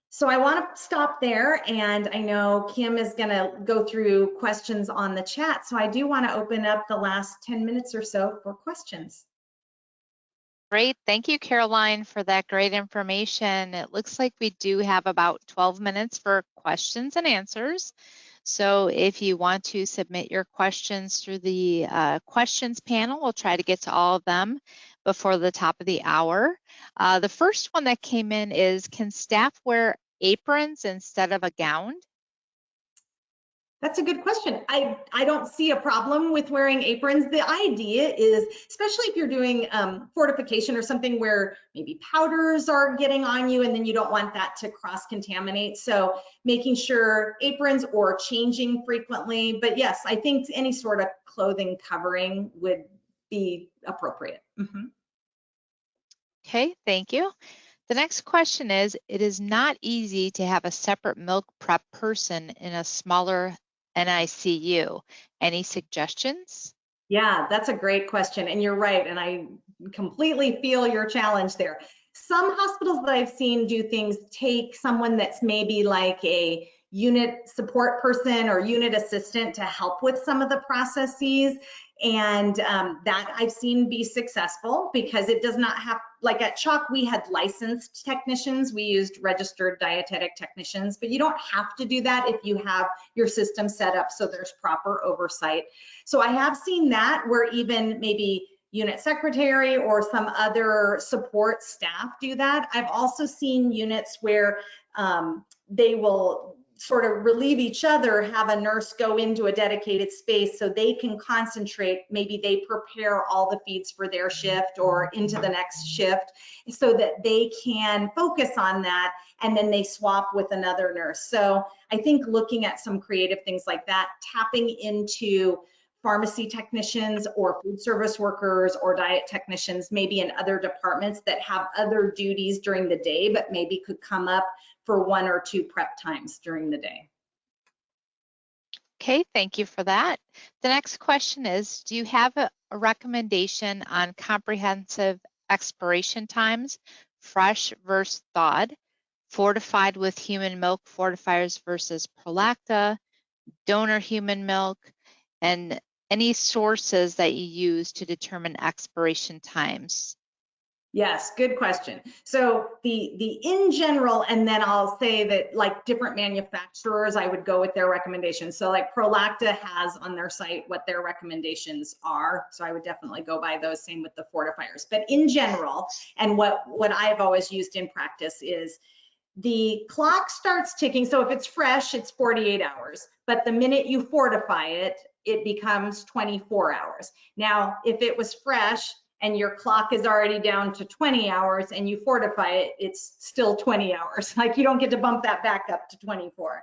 So I want to stop there, and I know Kim is going to go through questions on the chat, so I do want to open up the last 10 minutes or so for questions. Great, thank you, Caroline, for that great information. It looks like we do have about 12 minutes for questions and answers. So if you want to submit your questions through the questions panel, we'll try to get to all of them before the top of the hour. The first one that came in is, can staff wear aprons instead of a gown? That's a good question. I don't see a problem with wearing aprons. The idea is, especially if you're doing fortification or something where maybe powders are getting on you and then you don't want that to cross-contaminate. So making sure aprons or changing frequently. But yes, I think any sort of clothing covering would be appropriate. Mm-hmm. Okay, thank you. The next question is, it is not easy to have a separate milk prep person in a smaller NICU. Any suggestions? Yeah, that's a great question. And you're right. And I completely feel your challenge there. Some hospitals that I've seen do things, take someone that's maybe like a unit support person or unit assistant to help with some of the processes. And that I've seen be successful because it does not have, like at Chalk, we had licensed technicians. We used registered dietetic technicians, but you don't have to do that if you have your system set up so there's proper oversight. So I have seen that where even maybe unit secretary or some other support staff do that. I've also seen units where they will sort of relieve each other, have a nurse go into a dedicated space so they can concentrate. Maybe they prepare all the feeds for their shift or into the next shift so that they can focus on that, and then they swap with another nurse. So I think looking at some creative things like that, tapping into pharmacy technicians or food service workers or diet technicians, maybe in other departments that have other duties during the day, but maybe could come up for 1 or 2 prep times during the day. Okay, thank you for that. The next question is, do you have a recommendation on comprehensive expiration times, fresh versus thawed, fortified with human milk fortifiers versus Prolacta, donor human milk, and any sources that you use to determine expiration times? Yes, good question. So the in general, and then I'll say that like different manufacturers, I would go with their recommendations. So like Prolacta has on their site what their recommendations are. So I would definitely go by those, same with the fortifiers. But in general, and what I've always used in practice is the clock starts ticking. So if it's fresh, it's 48 hours. But the minute you fortify it, it becomes 24 hours. Now, if it was fresh, and your clock is already down to 20 hours and you fortify it, it's still 20 hours. Like you don't get to bump that back up to 24.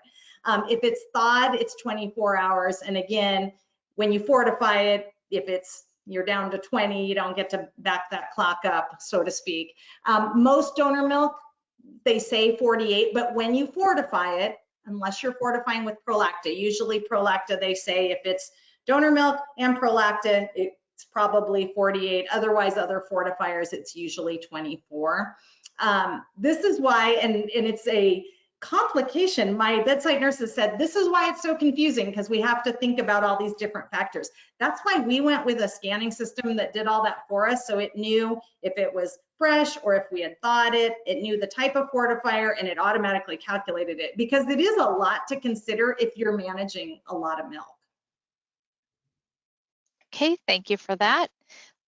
If it's thawed, it's 24 hours. And again, when you fortify it, if you're down to 20, you don't get to back that clock up, so to speak. Most donor milk, they say 48, but when you fortify it, unless you're fortifying with Prolacta, usually Prolacta, they say if it's donor milk and Prolacta, it's probably 48. Otherwise, other fortifiers, it's usually 24. This is why, and it's a complication. My bedside nurses said, this is why it's so confusing, because we have to think about all these different factors. That's why we went with a scanning system that did all that for us. So it knew if it was fresh or if we had thawed it, it knew the type of fortifier and it automatically calculated it, because it is a lot to consider if you're managing a lot of milk. Okay, thank you for that.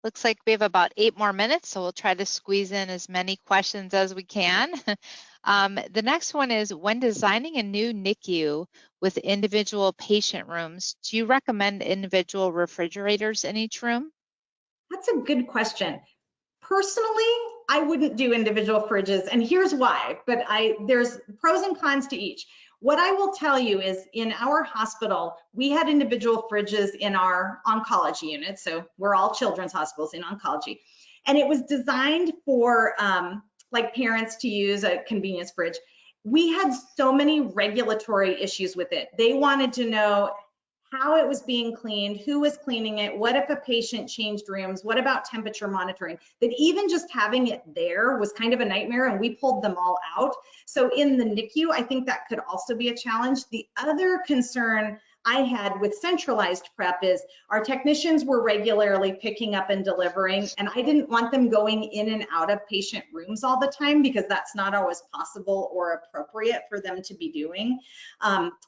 Looks like we have about 8 more minutes, so we'll try to squeeze in as many questions as we can. The next one is, when designing a new NICU with individual patient rooms, do you recommend individual refrigerators in each room? That's a good question. Personally, I wouldn't do individual fridges, and here's why, but there's pros and cons to each. What I will tell you is in our hospital, we had individual fridges in our oncology unit. So we're all children's hospitals in oncology. And it was designed for like parents to use a convenience fridge. We had so many regulatory issues with it. They wanted to know how it was being cleaned, who was cleaning it, what if a patient changed rooms, what about temperature monitoring, that even just having it there was kind of a nightmare, and we pulled them all out. So in the NICU, I think that could also be a challenge. The other concern I had with centralized prep is our technicians were regularly picking up and delivering, and I didn't want them going in and out of patient rooms all the time, because that's not always possible or appropriate for them to be doing.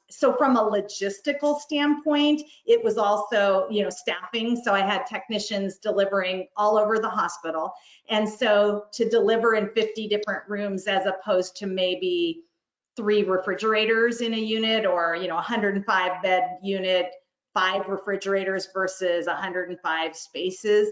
So from a logistical standpoint, it was also, staffing. So I had technicians delivering all over the hospital. And so to deliver in 50 different rooms as opposed to maybe 3 refrigerators in a unit, or 105 bed unit, 5 refrigerators versus 105 spaces.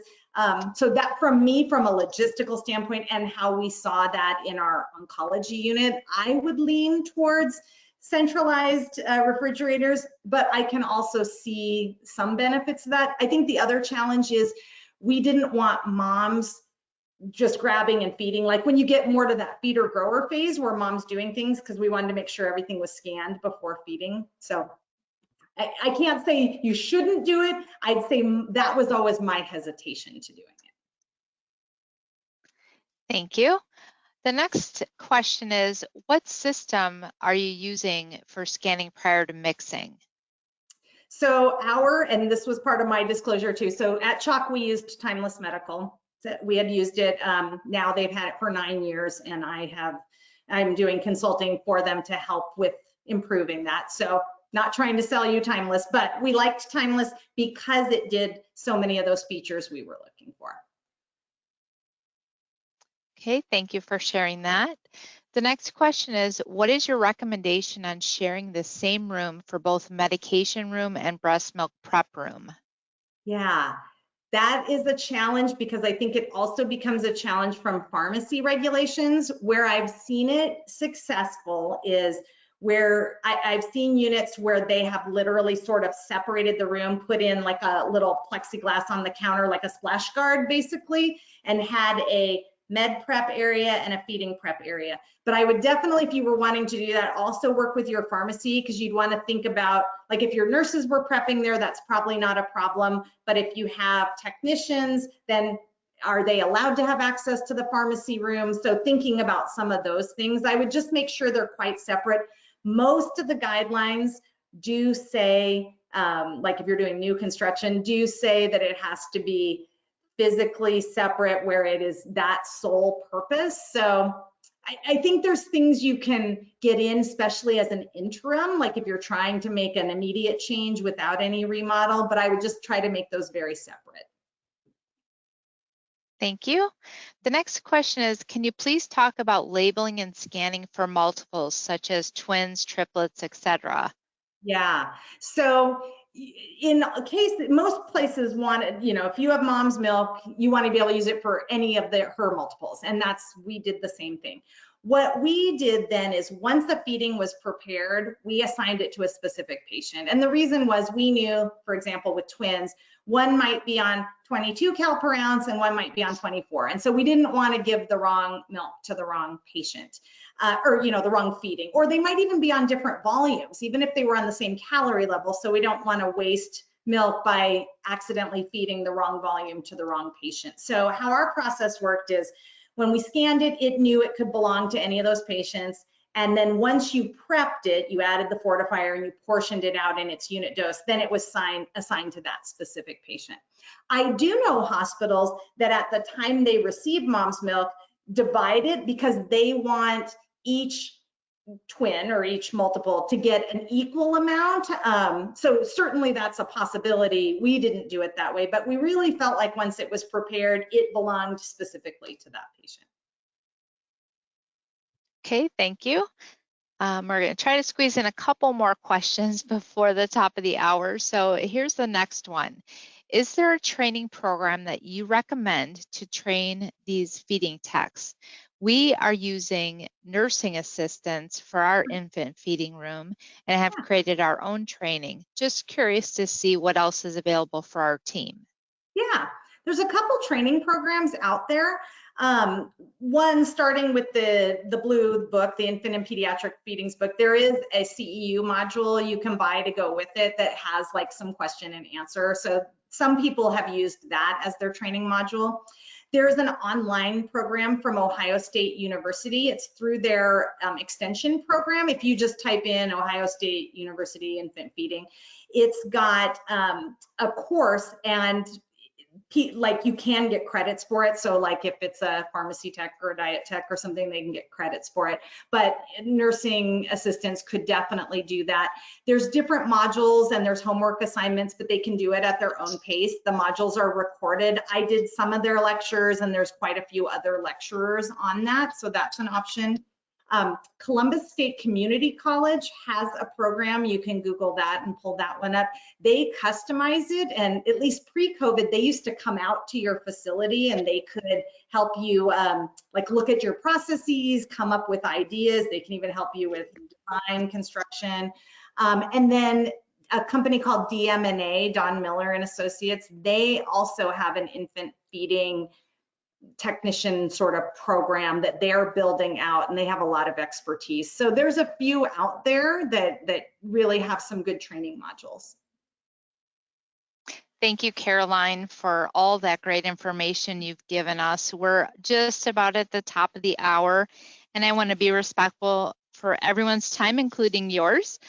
So that, from me, from a logistical standpoint and how we saw that in our oncology unit, I would lean towards centralized refrigerators, but I can also see some benefits of that. I think the other challenge is we didn't want moms just grabbing and feeding. Like when you get more to that feeder grower phase where mom's doing things, because we wanted to make sure everything was scanned before feeding. So I can't say you shouldn't do it. I'd say that was always my hesitation to doing it. Thank you. The next question is, what system are you using for scanning prior to mixing? So and this was part of my disclosure too. So at Chalk, we used Timeless Medical. We had used it. Now they've had it for 9 years, and I'm doing consulting for them to help with improving that. So not trying to sell you Timeless, but we liked Timeless because it did so many of those features we were looking for. Okay, thank you for sharing that. The next question is, what is your recommendation on sharing the same room for both medication room and breast milk prep room? Yeah, that is a challenge because I think it also becomes a challenge from pharmacy regulations. Where I've seen it successful is where I've seen units where they have literally sort of separated the room, put in like a little plexiglass on the counter, like a splash guard basically, and had a med prep area and a feeding prep area. But I would definitely, if you were wanting to do that, also work with your pharmacy, because you'd want to think about, like if your nurses were prepping there, that's probably not a problem. But if you have technicians, then are they allowed to have access to the pharmacy room? So thinking about some of those things, I would just make sure they're quite separate. Most of the guidelines do say, like if you're doing new construction, do say that it has to be physically separate where it is that sole purpose. So I think there's things you can get in, especially as an interim, like if you're trying to make an immediate change without any remodel, but I would just try to make those very separate. Thank you. The next question is, can you please talk about labeling and scanning for multiples, such as twins, triplets, etc.? Yeah, so in case most places want it, if you have mom's milk, you want to be able to use it for any of her multiples, and we did the same thing. What we did then is once the feeding was prepared, we assigned it to a specific patient. And the reason was we knew, for example, with twins, one might be on 22 cal per ounce and one might be on 24. And so we didn't want to give the wrong milk to the wrong patient. Or the wrong feeding, or they might even be on different volumes, even if they were on the same calorie level. So we don't want to waste milk by accidentally feeding the wrong volume to the wrong patient. So how our process worked is when we scanned it, it knew it could belong to any of those patients. And then once you prepped it, you added the fortifier and you portioned it out in its unit dose, then it was assigned to that specific patient. I do know hospitals that at the time they receive mom's milk, divide it because they want each twin or each multiple to get an equal amount. So certainly that's a possibility. We didn't do it that way, but we really felt like once it was prepared, it belonged specifically to that patient. Okay, thank you. We're going to try to squeeze in a couple more questions before the top of the hour. So here's the next one. Is there a training program that you recommend to train these feeding techs? We are using nursing assistants for our infant feeding room and have created our own training. Just curious to see what else is available for our team. Yeah, there's a couple training programs out there. One starting with the blue book, the infant and pediatric feedings book, there is a CEU module you can buy to go with it that has like some question and answer. So some people have used that as their training module. There's an online program from Ohio State University. It's through their extension program. If you just type in Ohio State University infant feeding, it's got a course, and like you can get credits for it. So like if it's a pharmacy tech or a diet tech or something, they can get credits for it. But nursing assistants could definitely do that. There's different modules and there's homework assignments, but they can do it at their own pace. The modules are recorded. I did some of their lectures and there's quite a few other lecturers on that. So that's an option. Columbus State Community College has a program. You can Google that and pull that one up. They customize it, and at least pre-COVID, they used to come out to your facility and they could help you like look at your processes, come up with ideas. They can even help you with design, construction. And then a company called DMNA, Don Miller and Associates, they also have an infant feeding technician sort of program that they're building out, and they have a lot of expertise. So there's a few out there that really have some good training modules. Thank you, Caroline, for all that great information you've given us. We're just about at the top of the hour, and I want to be respectful for everyone's time, including yours.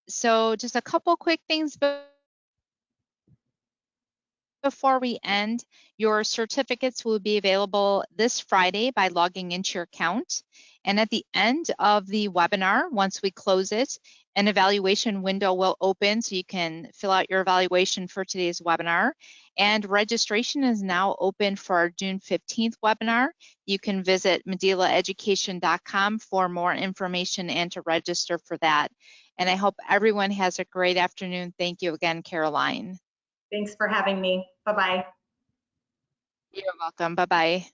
So just a couple quick things before we end. Your certificates will be available this Friday by logging into your account. And at the end of the webinar, once we close it, an evaluation window will open so you can fill out your evaluation for today's webinar. And registration is now open for our June 15th webinar. You can visit medilaeducation.com for more information and to register for that. And I hope everyone has a great afternoon. Thank you again, Caroline. Thanks for having me. Bye-bye. You're welcome. Bye-bye.